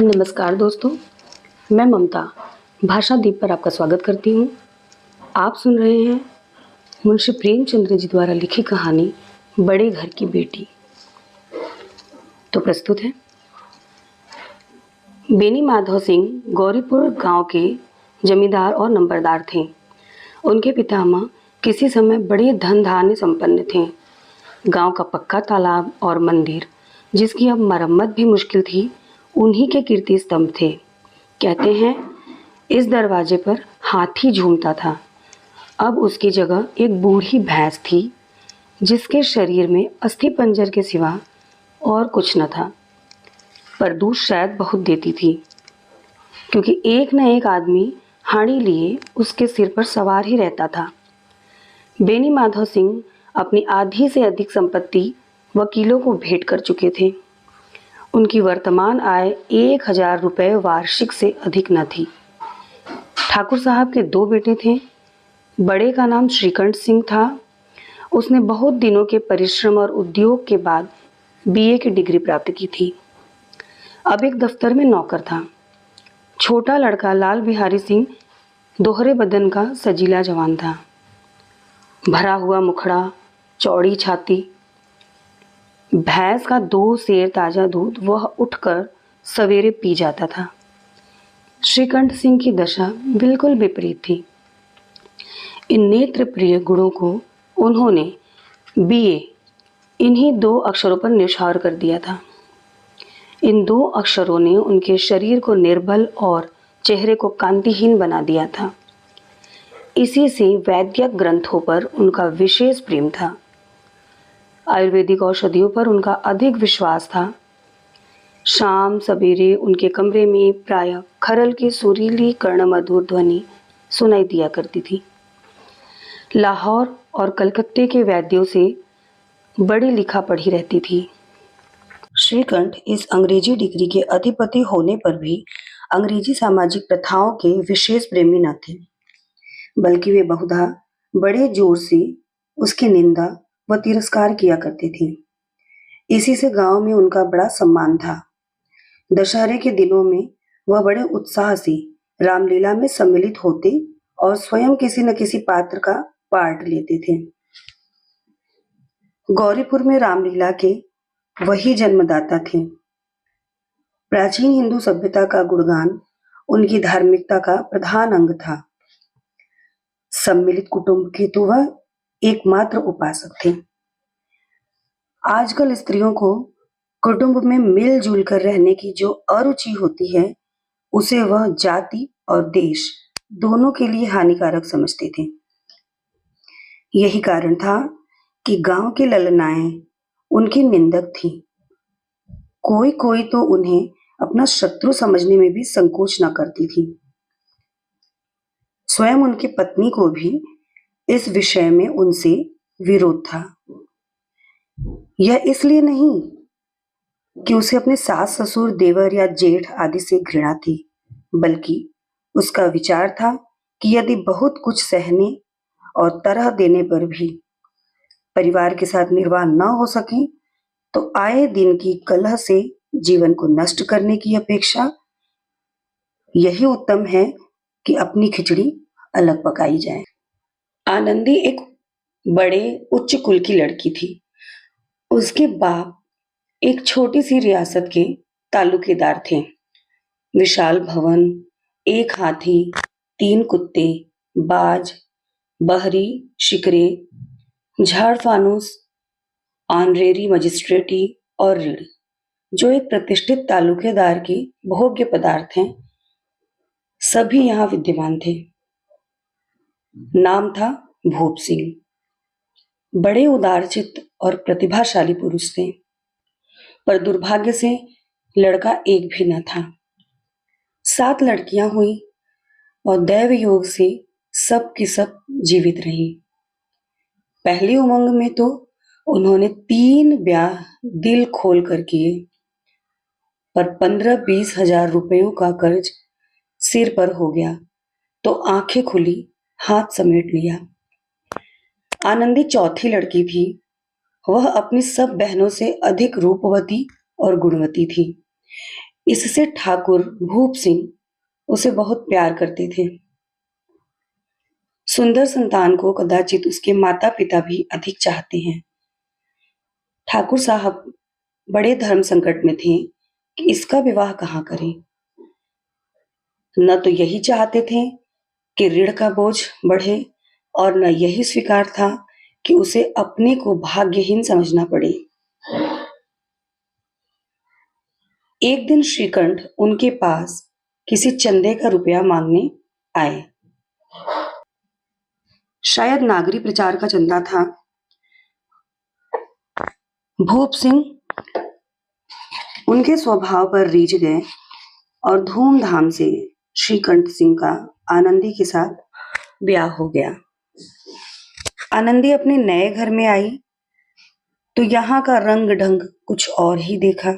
नमस्कार दोस्तों, मैं ममता भाषा दीप पर आपका स्वागत करती हूँ। आप सुन रहे हैं मुंशी प्रेमचंद्र जी द्वारा लिखी कहानी बड़े घर की बेटी। तो प्रस्तुत है। बेनी माधव सिंह गौरीपुर गांव के जमींदार और नंबरदार थे। उनके पितामह किसी समय बड़े धन धान्य संपन्न थे। गांव का पक्का तालाब और मंदिर, जिसकी अब मरम्मत भी मुश्किल थी, उन्हीं के कीर्ति स्तंभ थे। कहते हैं इस दरवाजे पर हाथी झूमता था। अब उसकी जगह एक बूढ़ी भैंस थी, जिसके शरीर में अस्थि पंजर के सिवा और कुछ न था, पर दूध शायद बहुत देती थी, क्योंकि एक न एक आदमी हाड़ी लिए उसके सिर पर सवार ही रहता था। बेनी माधव सिंह अपनी आधी से अधिक संपत्ति वकीलों को भेंट कर चुके थे। उनकी वर्तमान आय 1000 रुपये वार्षिक से अधिक न थी। ठाकुर साहब के 2 बेटे थे। बड़े का नाम श्रीकंठ सिंह था। उसने बहुत दिनों के परिश्रम और उद्योग के बाद बीए की डिग्री प्राप्त की थी। अब एक दफ्तर में नौकर था। छोटा लड़का लाल बिहारी सिंह दोहरे बदन का सजीला जवान था। भरा हुआ मुखड़ा, चौड़ी छाती, भैंस का 2 सेर ताजा दूध वह उठकर सवेरे पी जाता था। श्रीकंठ सिंह की दशा बिल्कुल विपरीत थी। इन नेत्र प्रिय गुणों को उन्होंने बीए इन्हीं 2 अक्षरों पर न्यौछावर कर दिया था। इन 2 अक्षरों ने उनके शरीर को निर्बल और चेहरे को कांतिहीन बना दिया था। इसी से वैद्यक ग्रंथों पर उनका विशेष प्रेम था। आयुर्वेदिक औषधियों पर उनका अधिक विश्वास था। शाम सवेरे उनके कमरे में प्रायः खरल की सुरीली कर्णमधुर ध्वनि सुनाई दिया करती थी। लाहौर और कलकत्ते के वैद्यों से बड़ी लिखा पढ़ी रहती थी। श्रीकंठ इस अंग्रेजी डिग्री के अधिपति होने पर भी अंग्रेजी सामाजिक प्रथाओं के विशेष प्रेमी न थे, बल्कि वे बहुधा बड़े जोर से उसकी निंदा व तिरस्कार किया करते थे। इसी से गांव में उनका बड़ा सम्मान था। दशहरे के दिनों में वह बड़े उत्साह से रामलीला में सम्मिलित होते और स्वयं किसी न किसी पात्र का पार्ट लेते थे। गौरीपुर में रामलीला के वही जन्मदाता थे। प्राचीन हिंदू सभ्यता का गुणगान उनकी धार्मिकता का प्रधान अंग था। सम्मिलित कुटुंब के तो वह एकमात्र उपासक थे। आजकल स्त्रियों को कुटुंब में मिलजुल कर रहने की जो अरुचि होती है, उसे वह जाति और देश दोनों के लिए हानिकारक समझते थे। यही कारण था कि गांव की ललनाएं उनकी निंदक थी। कोई कोई तो उन्हें अपना शत्रु समझने में भी संकोच न करती थी। स्वयं उनकी पत्नी को भी इस विषय में उनसे विरोध था। यह इसलिए नहीं कि उसे अपने सास ससुर देवर या जेठ आदि से घृणा थी, बल्कि उसका विचार था कि यदि बहुत कुछ सहने और तरह देने पर भी परिवार के साथ निर्वाह न हो सके, तो आए दिन की कलह से जीवन को नष्ट करने की अपेक्षा यही उत्तम है कि अपनी खिचड़ी अलग पकाई जाए। आनंदी एक बड़े उच्च कुल की लड़की थी। उसके बाप एक छोटी सी रियासत के तालुकेदार थे। विशाल भवन, 1 हाथी, 3 कुत्ते, बाज, बहरी, शिकरे, झाड़ फानूस, ऑनरेरी मजिस्ट्रेटी और ऋण, जो एक प्रतिष्ठित तालुकेदार के भोग्य पदार्थ हैं, सभी यहाँ विद्यमान थे। नाम था भूप सिंह। बड़े उदारचित्त और प्रतिभाशाली पुरुष थे, पर दुर्भाग्य से लड़का एक भी न था। 7 लड़कियां हुई और दैव योग से सब की सब जीवित रहीं। पहली उमंग में तो उन्होंने 3 ब्याह दिल खोल कर किए, पर 15-20 हजार रुपयों का कर्ज सिर पर हो गया तो आंखें खुली, हाथ समेट लिया। आनंदी चौथी लड़की थी। वह अपनी सब बहनों से अधिक रूपवती और गुणवती थी। इससे ठाकुर भूप सिंह उसे बहुत प्यार करते थे। सुंदर संतान को कदाचित उसके माता पिता भी अधिक चाहते हैं। ठाकुर साहब बड़े धर्म संकट में थे कि इसका विवाह कहाँ करें। न तो यही चाहते थे कि ऋण का बोझ बढ़े और न यही स्वीकार था कि उसे अपने को भाग्यहीन समझना पड़े। एक दिन श्रीकंठ उनके पास किसी चंदे का रुपया मांगने आए। शायद नागरी प्रचार का चंदा था। भूप सिंह उनके स्वभाव पर रीझ गए और धूमधाम से श्रीकंठ सिंह का आनंदी के साथ ब्याह हो गया। आनंदी अपने नए घर में आई तो यहाँ का रंग ढंग कुछ और ही देखा।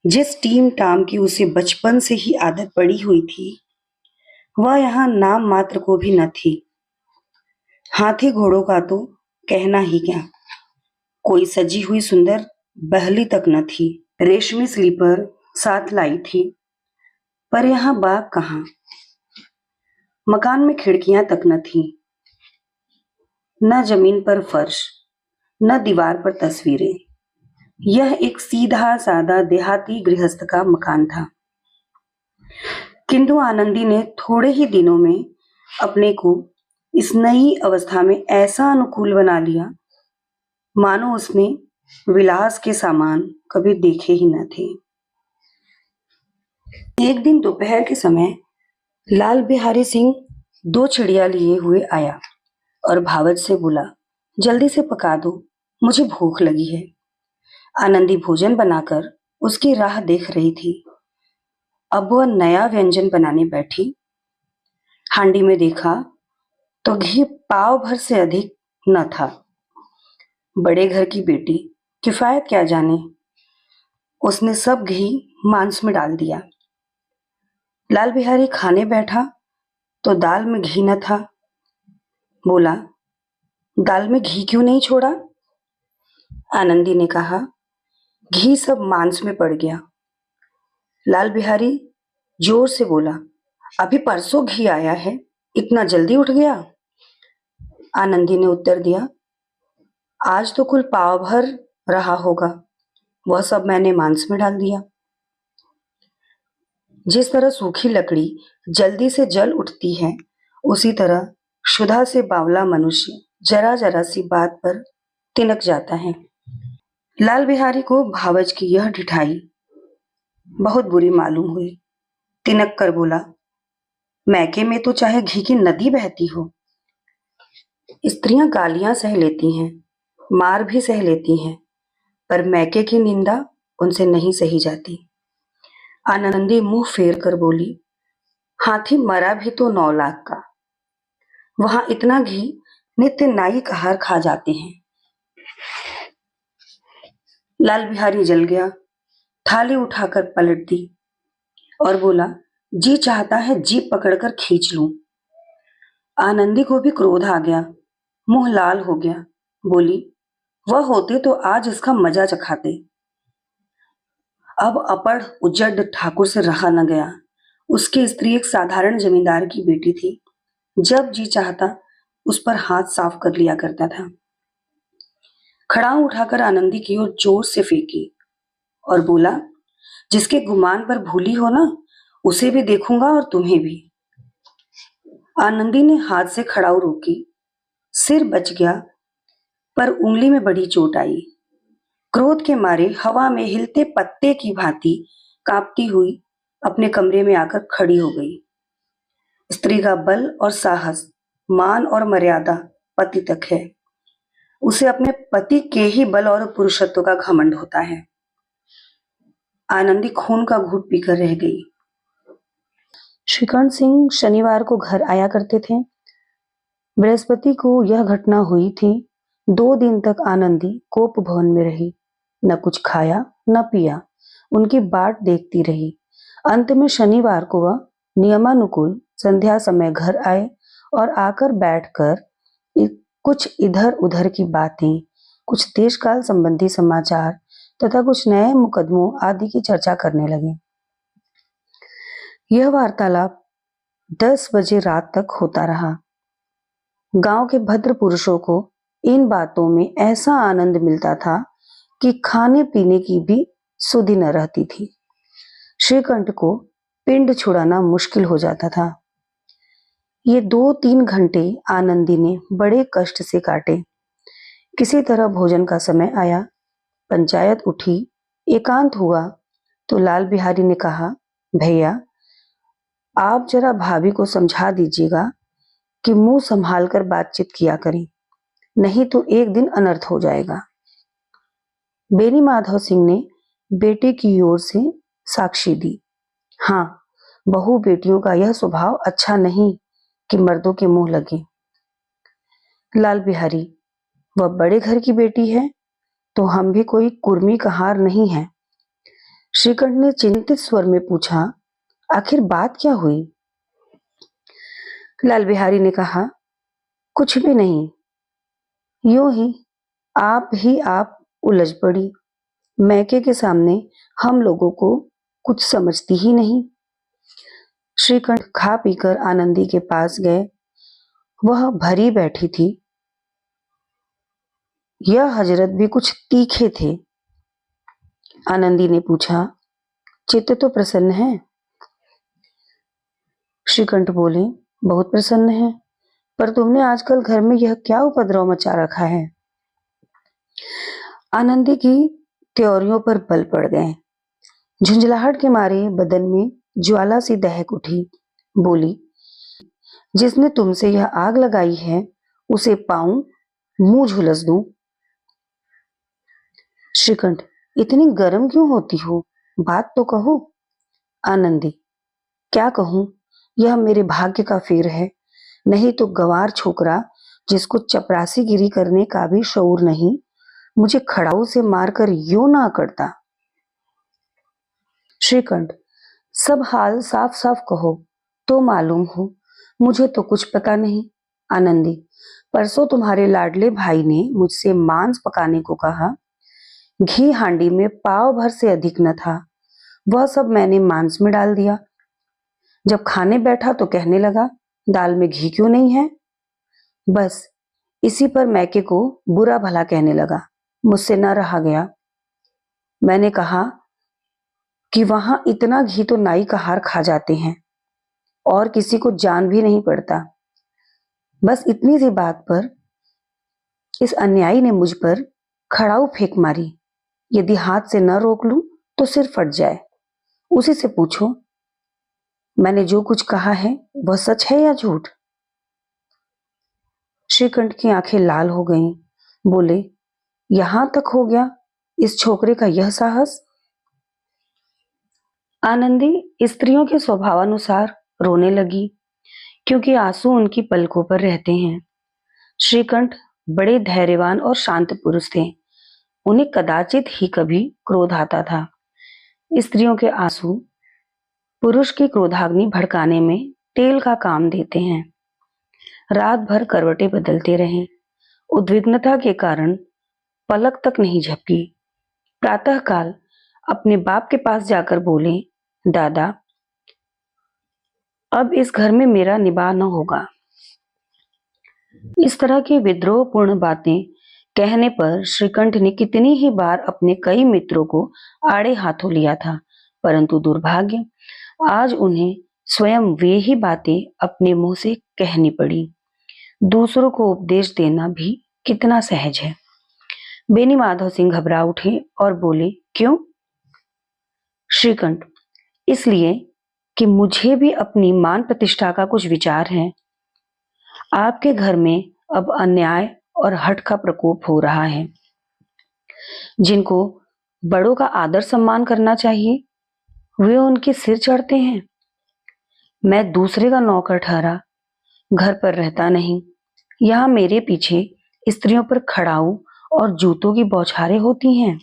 जिस टीम टाम की उसे बचपन से ही आदत पड़ी हुई थी वह यहाँ नाम मात्र को भी न थी। हाथी घोड़ों का तो कहना ही क्या, कोई सजी हुई सुंदर बहली तक न थी। रेशमी स्लीपर साथ लाई थी, पर यहाँ बाग कहाँ। मकान में खिड़कियां तक न थी, न जमीन पर फर्श, न दीवार पर तस्वीरें। यह एक सीधा सादा देहाती गृहस्थ का मकान था। किंतु आनंदी ने थोड़े ही दिनों में अपने को इस नई अवस्था में ऐसा अनुकूल बना लिया मानो उसने विलास के सामान कभी देखे ही न थे। एक दिन दोपहर के समय लाल बिहारी सिंह 2 चिड़िया लिए हुए आया और भावच से बोला, जल्दी से पका दो, मुझे भूख लगी है। आनंदी भोजन बनाकर उसकी राह देख रही थी। अब वह नया व्यंजन बनाने बैठी। हांडी में देखा तो घी पाव भर से अधिक न था। बड़े घर की बेटी किफायत क्या जाने, उसने सब घी मांस में डाल दिया। लाल बिहारी खाने बैठा तो दाल में घी न था। बोला, दाल में घी क्यों नहीं छोड़ा? आनंदी ने कहा, घी सब मांस में पड़ गया। लाल बिहारी जोर से बोला, अभी परसों घी आया है, इतना जल्दी उठ गया? आनंदी ने उत्तर दिया, आज तो कुल पाव भर रहा होगा, वह सब मैंने मांस में डाल दिया। जिस तरह सूखी लकड़ी जल्दी से जल उठती है, उसी तरह क्षुधा से बावला मनुष्य जरा जरा सी बात पर तिनक जाता है। लाल बिहारी को भावच की यह ढिठाई बहुत बुरी मालूम हुई। तिनक कर बोला, मैके में तो चाहे घी की नदी बहती हो। स्त्रियां गालियां सह लेती हैं, मार भी सह लेती हैं, पर मैके की निंदा उनसे नहीं सही जाती। आनंदी मुंह फेर कर बोली, हाथी मरा भी तो 9 लाख का, वहां इतना घी नित्य नाई कहार खा जाते हैं। लाल बिहारी जल गया, थाली उठाकर पलट दी और बोला, जी चाहता है जीप पकड़कर खींच लूं। आनंदी को भी क्रोध आ गया, मुंह लाल हो गया। बोली, वह होते तो आज इसका मजा चखाते। अब अपड़ उजड़ ठाकुर से रहा न गया। उसकी स्त्री एक साधारण जमींदार की बेटी थी। जब जी चाहता उस पर हाथ साफ कर लिया करता था। खड़ाऊ उठाकर आनंदी की ओर जोर से फेंकी और बोला, जिसके गुमान पर भूली हो ना, उसे भी देखूंगा और तुम्हें भी। आनंदी ने हाथ से खड़ाऊ रोकी, सिर बच गया, पर उंगली में बड़ी चोट आई। क्रोध के मारे हवा में हिलते पत्ते की भांति कांपती हुई अपने कमरे में आकर खड़ी हो गई। स्त्री का बल और साहस, मान और मर्यादा पति तक है। उसे अपने पति के ही बल और पुरुषत्व का घमंड होता है। आनंदी खून का घूंट पीकर रह गई। श्रीकंठ सिंह शनिवार को घर आया करते थे। बृहस्पति को यह घटना हुई थी। 2 दिन तक आनंदी कोप भवन में रही, न कुछ खाया न पिया, उनकी बाट देखती रही। अंत में शनिवार को वह नियमानुकूल संध्या समय घर आए और आकर बैठकर कुछ इधर उधर की बातें, कुछ देश काल संबंधी समाचार तथा कुछ नए मुकदमों आदि की चर्चा करने लगे। यह वार्तालाप 10 बजे रात तक होता रहा। गांव के भद्र पुरुषों को इन बातों में ऐसा आनंद मिलता था कि खाने पीने की भी सुधि न रहती थी। श्रीकंठ को पिंड छुड़ाना मुश्किल हो जाता था। ये 2-3 घंटे आनंदी ने बड़े कष्ट से काटे। किसी तरह भोजन का समय आया, पंचायत उठी, एकांत हुआ तो लाल बिहारी ने कहा, भैया आप जरा भाभी को समझा दीजिएगा कि मुंह संभाल कर बातचीत किया करें, नहीं तो एक दिन अनर्थ हो जाएगा। बेनी माधव सिंह ने बेटे की ओर से साक्षी दी। हाँ, बहू बेटियों का यह स्वभाव अच्छा नहीं कि मर्दों के मुंह लगे। लाल बिहारी, वह बड़े घर की बेटी है तो हम भी कोई कुर्मी कहार नहीं है। श्रीकंठ ने चिंतित स्वर में पूछा, आखिर बात क्या हुई? लाल बिहारी ने कहा, कुछ भी नहीं, यूं ही आप उलझ पड़ी। मैके के सामने हम लोगों को कुछ समझती ही नहीं। श्रीकंठ खा पीकर आनंदी के पास गए। वह भरी बैठी थी। यह हजरत भी कुछ तीखे थे। आनंदी ने पूछा, चित्त तो प्रसन्न है? श्रीकंठ बोले, बहुत प्रसन्न है, पर तुमने आजकल घर में यह क्या उपद्रव मचा रखा है? आनंदी की त्योरियों पर बल पड़ गए। झुंझलाहट के मारे बदन में ज्वाला सी दहक उठी। बोली, जिसने तुमसे यह आग लगाई है उसे पाऊं, मुंह झुलस दूं? श्रीकंठ, इतनी गर्म क्यों होती हो? बात तो कहो। आनंदी, क्या कहूं, यह मेरे भाग्य का फेर है, नहीं तो गंवार छोकरा जिसको चपरासीगिरी करने का भी शऊर नहीं, मुझे खड़ाऊ से मारकर यूं ना करता। श्रीकंठ, सब हाल साफ साफ कहो तो मालूम हो, मुझे तो कुछ पता नहीं। आनंदी, परसों तुम्हारे लाडले भाई ने मुझसे मांस पकाने को कहा। घी हांडी में पाव भर से अधिक न था, वह सब मैंने मांस में डाल दिया। जब खाने बैठा तो कहने लगा, दाल में घी क्यों नहीं है? बस इसी पर मैके को बुरा भला कहने लगा। मुझसे न रहा गया। मैंने कहा कि वहां इतना घी तो नाई का हार खा जाते हैं और किसी को जान भी नहीं पड़ता। बस इतनी सी बात पर इस अन्यायी ने मुझ पर खड़ाऊ फेंक मारी। यदि हाथ से न रोक लूं तो सिर फट जाए। उसी से पूछो, मैंने जो कुछ कहा है वह सच है या झूठ? श्रीकंठ की आंखें लाल हो गईं। बोले, यहां तक हो गया इस छोकरे का यह साहस? आनंदी स्त्रियों के स्वभावानुसार रोने लगी, क्योंकि आंसू उनकी पलकों पर रहते हैं। श्रीकंठ बड़े धैर्यवान और शांत पुरुष थे। उन्हें कदाचित ही कभी क्रोध आता था। स्त्रियों के आंसू पुरुष की क्रोधाग्नि भड़काने में तेल का काम देते हैं। रात भर करवटें बदलते रहे। उद्विग्नता के कारण पलक तक नहीं झपकी। प्रातःकाल अपने बाप के पास जाकर बोले, दादा अब इस घर में मेरा निबाह न होगा। इस तरह की विद्रोहपूर्ण बातें कहने पर श्रीकंठ ने कितनी ही बार अपने कई मित्रों को आड़े हाथों लिया था, परंतु दुर्भाग्य आज उन्हें स्वयं वे ही बातें अपने मुंह से कहनी पड़ी। दूसरों को उपदेश देना भी कितना सहज है। बेनी माधव सिंह घबरा उठे और बोले, क्यों? श्रीकंठ, इसलिए कि मुझे भी अपनी मान प्रतिष्ठा का कुछ विचार है। आपके घर में अब अन्याय और हठ का प्रकोप हो रहा है। जिनको बड़ों का आदर सम्मान करना चाहिए वे उनके सिर चढ़ते हैं। मैं दूसरे का नौकर ठहरा, घर पर रहता नहीं। यहाँ मेरे पीछे स्त्रियों पर खड़ाऊ और जूतों की बौछारें होती हैं।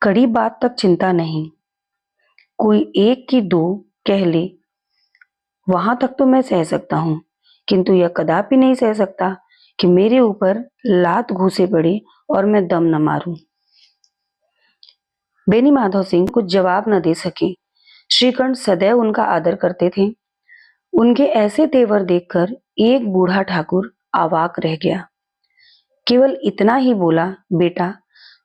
कड़ी बात तक चिंता नहीं, कोई एक की दो कह ले, वहां तक तो मैं सह सकता हूं, किंतु यह कदापि नहीं सह सकता कि मेरे ऊपर लात घूसे पड़े और मैं दम न मारूं। बेनी माधव सिंह कुछ जवाब न दे सके। श्रीकंठ सदैव उनका आदर करते थे। उनके ऐसे तेवर देखकर एक बूढ़ा ठाकुर अवाक रह गया। केवल इतना ही बोला, बेटा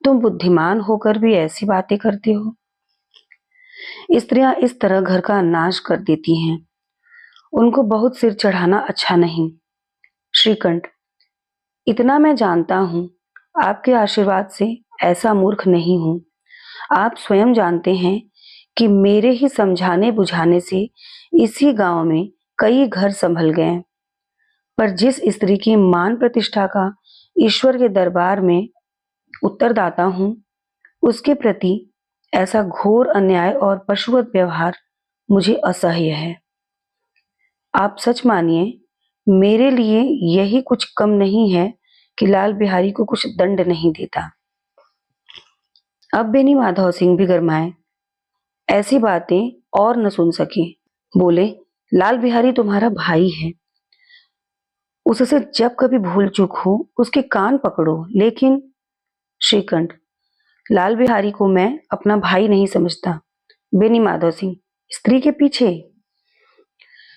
तुम बुद्धिमान होकर भी ऐसी बातें करते हो। स्त्रियां इस तरह घर का नाश कर देती हैं। उनको बहुत सिर चढ़ाना अच्छा नहीं। श्रीकंठ, इतना मैं जानता हूं, आपके आशीर्वाद से ऐसा मूर्ख नहीं हूं। आप स्वयं जानते हैं कि मेरे ही समझाने बुझाने से इसी गांव में कई घर संभल गए। पर जिस स्त्री की मान प्रतिष्ठा का ईश्वर के दरबार में उत्तरदाता हूं, उसके प्रति ऐसा घोर अन्याय और पशुवत व्यवहार मुझे असह्य है। आप सच मानिए, मेरे लिए यही कुछ कम नहीं है कि लाल बिहारी को कुछ दंड नहीं देता। अब बेनी माधव सिंह भी गरमाए, ऐसी बातें और न सुन सके। बोले, लाल बिहारी तुम्हारा भाई है, उससे जब कभी भूल चूक हो उसके कान पकड़ो। लेकिन श्रीकंठ, लाल बिहारी को मैं अपना भाई नहीं समझता। बेनी माधव सिंह, स्त्री के पीछे?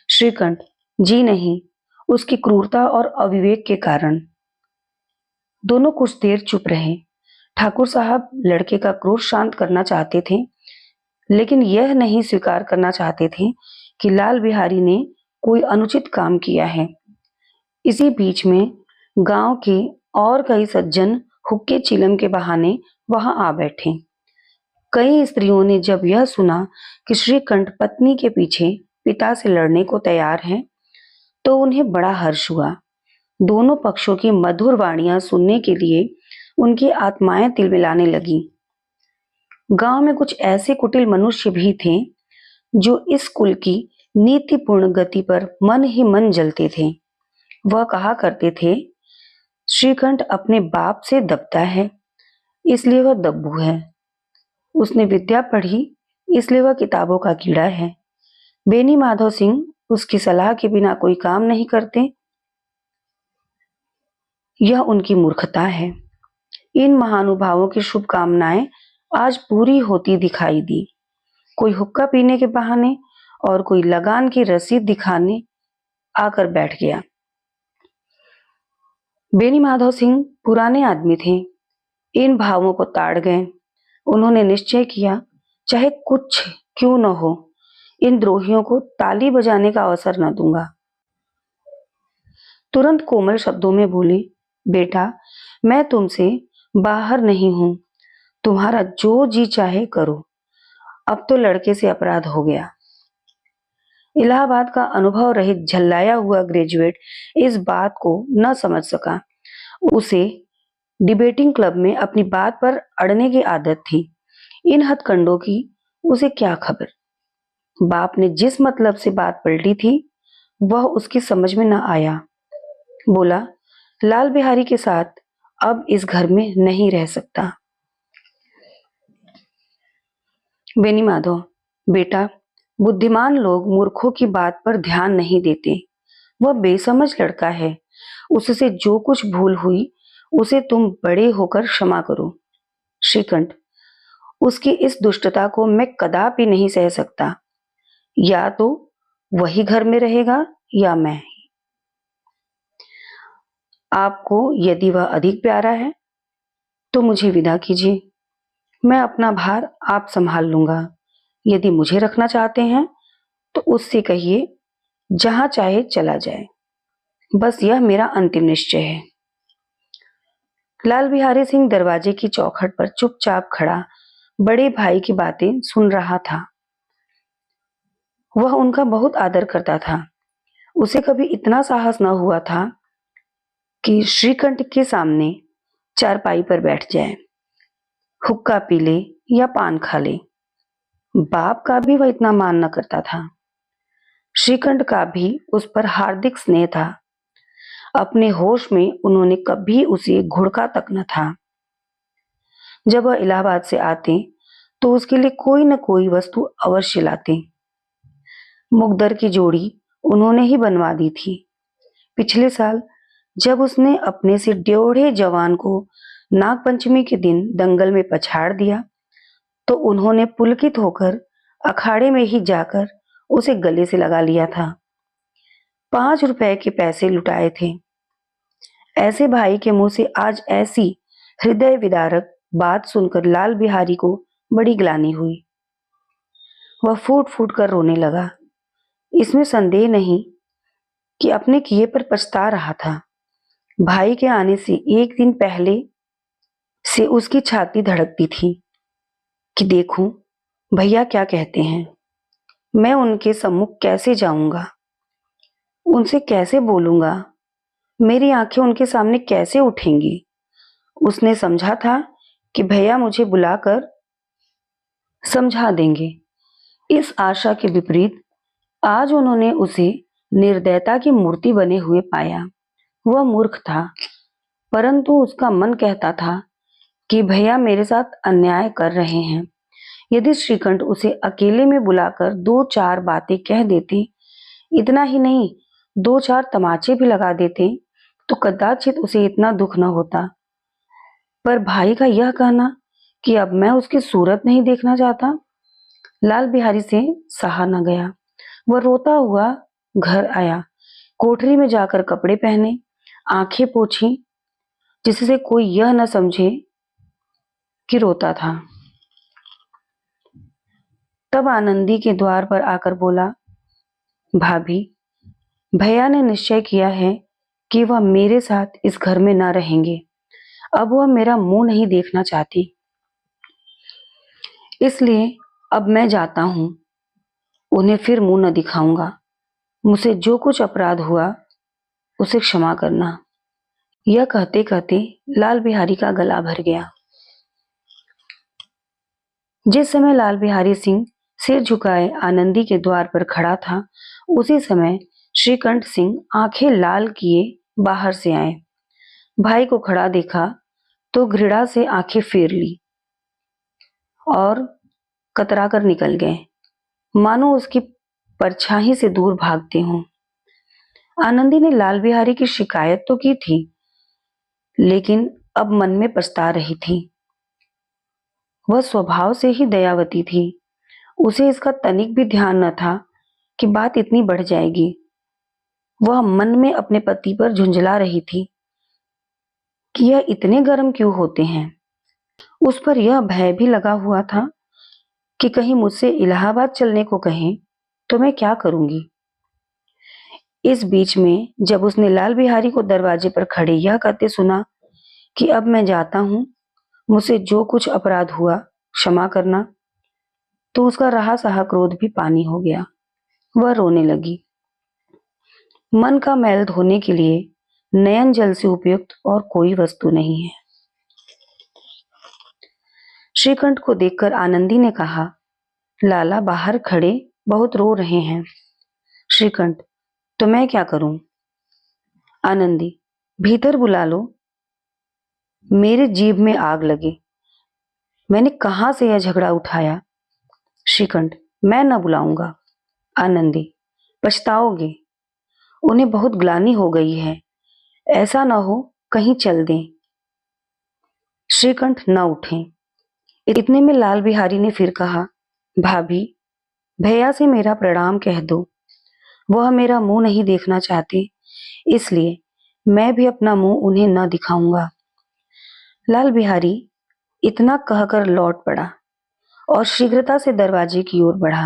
श्रीकंठ, जी नहीं, उसकी क्रूरता और अविवेक के कारण। दोनों कुछ देर चुप रहे। ठाकुर साहब लड़के का क्रोध शांत करना चाहते थे, लेकिन यह नहीं स्वीकार करना चाहते थे कि लाल बिहारी ने कोई अनुचित काम किया है। इसी बीच में गांव के और कई सज्जन हुक्के चिलम के बहाने वहां आ बैठे। कई स्त्रियों ने जब यह सुना कि श्रीकंठ पत्नी के पीछे पिता से लड़ने को तैयार हैं, तो उन्हें बड़ा हर्ष हुआ। दोनों पक्षों की मधुर वाणियां सुनने के लिए उनकी आत्माएं तिलमिलाने लगी। गांव में कुछ ऐसे कुटिल मनुष्य भी थे जो इस कुल की नीतिपूर्ण गति पर मन ही मन जलते थे। वह कहा करते थे, श्रीकंठ अपने बाप से दबता है, इसलिए वह दब्बू है। उसने विद्या पढ़ी, इसलिए वह किताबों का कीड़ा है। बेनी माधव सिंह उसकी सलाह के बिना कोई काम नहीं करते। यह उनकी मूर्खता है। इन महानुभावों की शुभकामनाएं आज पूरी होती दिखाई दी। कोई हुक्का पीने के बहाने और कोई लगान की रसीद दिखाने आकर बैठ गया। बेनी माधव सिंह पुराने आदमी थे, इन भावों को ताड़ गए। उन्होंने निश्चय किया, चाहे कुछ क्यों न हो, इन द्रोहियों को ताली बजाने का अवसर न दूंगा। तुरंत कोमल शब्दों में बोली, बेटा मैं तुमसे बाहर नहीं हूं, तुम्हारा जो जी चाहे करो। अब तो लड़के से अपराध हो गया। इलाहाबाद का अनुभव रहित झल्लाया हुआ ग्रेजुएट इस बात को न समझ सका। उसे डिबेटिंग क्लब में अपनी बात पर अड़ने की आदत थी। इन हथकंडों की उसे क्या खबर। बाप ने जिस मतलब से बात पलटी थी वह उसकी समझ में न आया। बोला, लाल बिहारी के साथ अब इस घर में नहीं रह सकता। बेनी माधव, बेटा बुद्धिमान लोग मूर्खों की बात पर ध्यान नहीं देते। वह बेसमझ लड़का है, उससे जो कुछ भूल हुई उसे तुम बड़े होकर क्षमा करो। श्रीकंठ, उसकी इस दुष्टता को मैं कदापि नहीं सह सकता। या तो वही घर में रहेगा या मैं। आपको यदि वह अधिक प्यारा है तो मुझे विदा कीजिए। मैं अपना भार आप संभाल लूंगा। यदि मुझे रखना चाहते हैं तो उससे कहिए जहां चाहे चला जाए। बस यह मेरा अंतिम निश्चय है। लाल बिहारी सिंह दरवाजे की चौखट पर चुपचाप खड़ा बड़े भाई की बातें सुन रहा था। वह उनका बहुत आदर करता था। उसे कभी इतना साहस न हुआ था कि श्रीकंठ के सामने चारपाई पर बैठ जाए, हुक्का पी ले या पान खा ले। बाप का भी वह इतना मान न करता था। श्रीकंठ का भी उस पर हार्दिक स्नेह था। अपने होश में उन्होंने कभी उसे घुड़का तक न था। जब वह इलाहाबाद से आते तो उसके लिए कोई न कोई वस्तु अवश्य लाते। मुकद्दर की जोड़ी उन्होंने ही बनवा दी थी। पिछले साल जब उसने अपने से ड्योढ़े जवान को नागपंचमी के दिन दंगल में पछाड़ दिया तो उन्होंने पुलकित होकर अखाड़े में ही जाकर उसे गले से लगा लिया था। 5 रुपए के पैसे लुटाए थे। ऐसे भाई के मुंह से आज ऐसी हृदय विदारक बात सुनकर लाल बिहारी को बड़ी ग्लानि हुई। वह फूट फूट कर रोने लगा। इसमें संदेह नहीं कि अपने किए पर पछता रहा था। भाई के आने से एक दिन पहले से उसकी छाती धड़कती थी कि देखूं भैया क्या कहते हैं। मैं उनके सम्मुख कैसे जाऊंगा, उनसे कैसे बोलूंगा, मेरी आंखें उनके सामने कैसे उठेंगी। उसने समझा था कि भैया मुझे बुलाकर समझा देंगे। इस आशा के विपरीत आज उन्होंने उसे निर्दयता की मूर्ति बने हुए पाया। वह मूर्ख था, परंतु उसका मन कहता था कि भैया मेरे साथ अन्याय कर रहे हैं। यदि श्रीकंठ उसे अकेले में बुलाकर 2-4 बातें कह देते, इतना ही नहीं 2-4 तमाचे भी लगा देते, तो कदाचित उसे इतना दुख न होता। पर भाई का यह कहना कि अब मैं उसकी सूरत नहीं देखना चाहता, लाल बिहारी से सहा न गया। वह रोता हुआ घर आया, कोठरी में जाकर कपड़े पहने, आंखें पोंछी, जिससे कोई यह न समझे कि रोता था। तब आनंदी के द्वार पर आकर बोला, भाभी, भैया ने निश्चय किया है कि वह मेरे साथ इस घर में न रहेंगे। अब वह मेरा मुंह नहीं देखना चाहती, इसलिए अब मैं जाता हूं। उन्हें फिर मुंह न दिखाऊंगा। मुझसे जो कुछ अपराध हुआ उसे क्षमा करना। यह कहते कहते लाल बिहारी का गला भर गया। जिस समय लाल बिहारी सिंह सिर झुकाए आनंदी के द्वार पर खड़ा था, उसी समय श्रीकंठ सिंह आंखें लाल किए बाहर से आए। भाई को खड़ा देखा तो घृणा से आंखें फेर ली और कतरा कर निकल गए, मानो उसकी परछाई से दूर भागते हों। आनंदी ने लाल बिहारी की शिकायत तो की थी, लेकिन अब मन में पछता रही थी। वह स्वभाव से ही दयावती थी। उसे इसका तनिक भी ध्यान न था कि बात इतनी बढ़ जाएगी। वह मन में अपने पति पर झुंझला रही थी कि यह इतने गर्म क्यों होते हैं। उस पर यह भय भी लगा हुआ था कि कहीं मुझसे इलाहाबाद चलने को कहें तो मैं क्या करूंगी। इस बीच में जब उसने लाल बिहारी को दरवाजे पर खड़े यह कहते सुना कि अब मैं जाता हूं, मुझसे जो कुछ अपराध हुआ क्षमा करना, तो उसका रहा सहा क्रोध भी पानी हो गया। वह रोने लगी। मन का मैल धोने के लिए नयन जल से उपयुक्त और कोई वस्तु नहीं है। श्रीकंठ को देखकर आनंदी ने कहा, लाला बाहर खड़े बहुत रो रहे हैं। श्रीकंठ, तो मैं क्या करूं? आनंदी, भीतर बुला लो। मेरे जीभ में आग लगे। मैंने कहां से यह झगड़ा उठाया? श्रीकंठ, मैं न बुलाऊंगा। आनंदी, पछताओगे। उन्हें बहुत ग्लानि हो गई है, ऐसा न हो कहीं चल दें। श्रीकंठ न उठे। इतने में लाल बिहारी ने फिर कहा, भाभी, भैया से मेरा प्रणाम कह दो। वह मेरा मुंह नहीं देखना चाहते, इसलिए मैं भी अपना मुंह उन्हें न दिखाऊंगा। लाल बिहारी इतना कहकर लौट पड़ा और शीघ्रता से दरवाजे की ओर बढ़ा।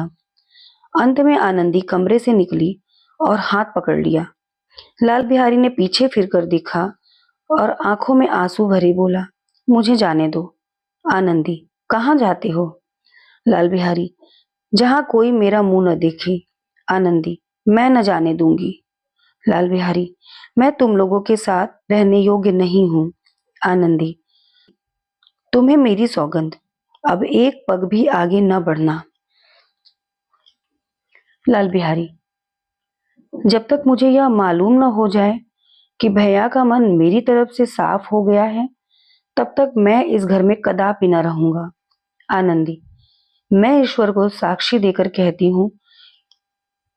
अंत में आनंदी कमरे से निकली और हाथ पकड़ लिया। लाल बिहारी ने पीछे फिरकर देखा और आंखों में आंसू भरे बोला, मुझे जाने दो। आनंदी, कहाँ जाते हो? लाल बिहारी, जहां कोई मेरा मुंह न देखे। आनंदी, मैं न जाने दूंगी। लाल बिहारी, मैं तुम लोगों के साथ रहने योग्य नहीं हूं। आनंदी, तुम्हें मेरी सौगंध, अब एक पग भी आगे न बढ़ना। लाल बिहारी, जब तक मुझे यह मालूम न हो जाए कि भैया का मन मेरी तरफ से साफ हो गया है, तब तक मैं इस घर में कदापि न रहूंगा। आनंदी, मैं ईश्वर को साक्षी देकर कहती हूं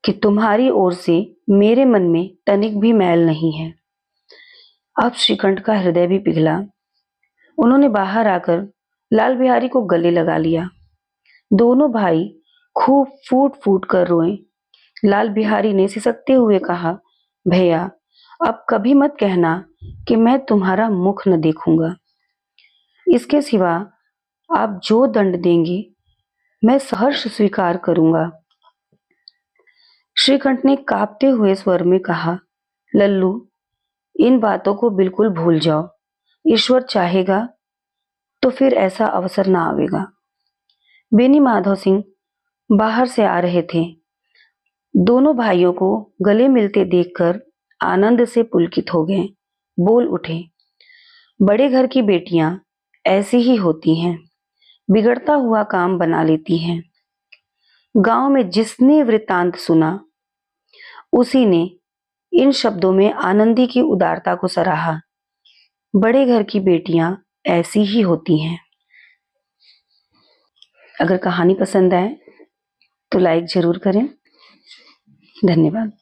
कि तुम्हारी ओर से मेरे मन में तनिक भी मैल नहीं है। अब श्रीकंठ का हृदय भी पिघला। उन्होंने बाहर आकर लाल बिहारी को गले लगा लिया। दोनों भाई खूब फूट फूट कर रोए। लाल बिहारी ने सिसकते हुए कहा, भैया अब कभी मत कहना कि मैं तुम्हारा मुख न देखूंगा। इसके सिवा आप जो दंड देंगे मैं सहर्ष स्वीकार करूंगा। श्रीकंठ ने कांपते हुए स्वर में कहा, लल्लू इन बातों को बिल्कुल भूल जाओ। ईश्वर चाहेगा तो फिर ऐसा अवसर ना आवेगा। बेनी माधव सिंह बाहर से आ रहे थे। दोनों भाइयों को गले मिलते देखकर आनंद से पुलकित हो गए। बोल उठे, बड़े घर की बेटियां ऐसी ही होती हैं, बिगड़ता हुआ काम बना लेती हैं। गांव में जिसने वृतांत सुना उसी ने इन शब्दों में आनंदी की उदारता को सराहा। बड़े घर की बेटियां ऐसी ही होती हैं। अगर कहानी पसंद आए तो लाइक जरूर करें। धन्यवाद।